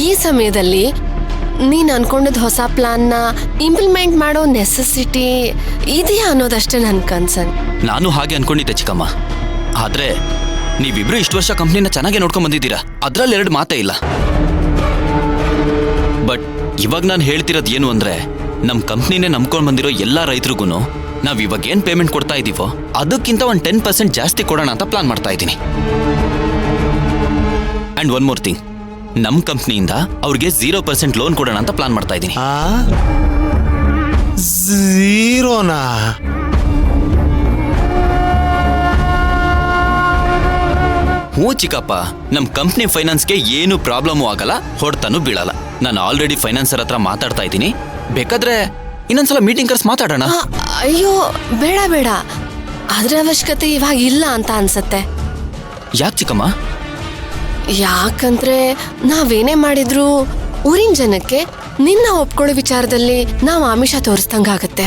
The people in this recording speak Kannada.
ಈ ಸಮಯದಲ್ಲಿ ನೀನ್ ಅನ್ಕೊಂಡದ್ ಹೊಸ ಪ್ಲಾನ್ನ ಇಂಪ್ಲಿಮೆಂಟ್ ಮಾಡೋ ನೆಸೆಸಿಟಿ ಇದೆಯಾ ಅನ್ನೋದಷ್ಟೇ ನನ್ ಕನ್ಸರ್ನ್. ನಾನು ಹಾಗೆ ಅನ್ಕೊಂಡಿದ್ದೆ ಚಿಕ್ಕಮ್ಮ. ಆದ್ರೆ ನೀವಿಬ್ರು ಇಷ್ಟು ವರ್ಷ ಕಂಪ್ನಿನ ಚೆನ್ನಾಗಿ ನೋಡ್ಕೊಂಡ್ ಬಂದಿದ್ದೀರಾ, ಅದ್ರಲ್ಲಿ 2 ಮಾತೇ ಇಲ್ಲ. ಬಟ್ ಇವಾಗ ನಾನು ಹೇಳ್ತಿರೋದು ಏನು ಅಂದ್ರೆ, ನಮ್ ಕಂಪ್ನಿನೇ ನಂಬ್ಕೊಂಡ್ ಬಂದಿರೋ ಎಲ್ಲಾ ರೈತರಿಗೂ ನಾವ್ ಇವಾಗ ಏನ್ ಪೇಮೆಂಟ್ ಕೊಡ್ತಾ ಇದೀವೋ ಅದಕ್ಕಿಂತ ಒಂದು 10% ಜಾಸ್ತಿ ಕೊಡೋಣ ಅಂತ ಪ್ಲಾನ್ ಮಾಡ್ತಾ ಇದ್ದೀನಿ. ಅಂಡ್ ಒನ್ ಮೋರ್ ಥಿಂಗ್, ನಮ್ ಕಂಪ್ನಿಯಿಂದ ಅವ್ರಿಗೆ 0% ಲೋನ್ ಕೊಡೋಣ ಅಂತ ಪ್ಲಾನ್ ಮಾಡ್ತಾ ಇದ್ದೀನಿ. 0ನಾ? ಹ್ಞೂ ಚಿಕ್ಕಪ್ಪ, ನಮ್ ಕಂಪ್ನಿ ಫೈನಾನ್ಸ್ಗೆ ಏನು ಪ್ರಾಬ್ಲಮೂ ಆಗಲ್ಲ, ಹೊಡ್ತಾನು ಬೀಳಲ್ಲ. ನಾನು ಆಲ್ರೆಡಿ ಫೈನಾನ್ಸರ್ ಹತ್ರ ಮಾತಾಡ್ತಾ ಇದ್ದೀನಿ. ಬೇಕಾದ್ರೆ ಇನ್ನೊಂದ್ಸಲ ಮೀಟಿಂಗ್ ಕರ್ಸ್ ಮಾತಾಡೋಣ. ಅಯ್ಯೋ ಬೇಡ ಬೇಡ, ಅದ್ರ ಅವಶ್ಯಕತೆ ಇವಾಗ ಇಲ್ಲ ಅಂತ ಅನ್ಸತ್ತೆ. ಯಾಕೆ ಚಿಕ್ಕಮ್ಮ? ಯಾಕಂದ್ರೆ ನಾವೇನೇ ಮಾಡಿದ್ರು ಊರಿನ ಜನಕ್ಕೆ ನಿನ್ನ ಒಪ್ಕೊಳ್ಳೋ ವಿಚಾರದಲ್ಲಿ ನಾವು ಆಮಿಷ ತೋರಿಸ್ದಂಗಾಗತ್ತೆ.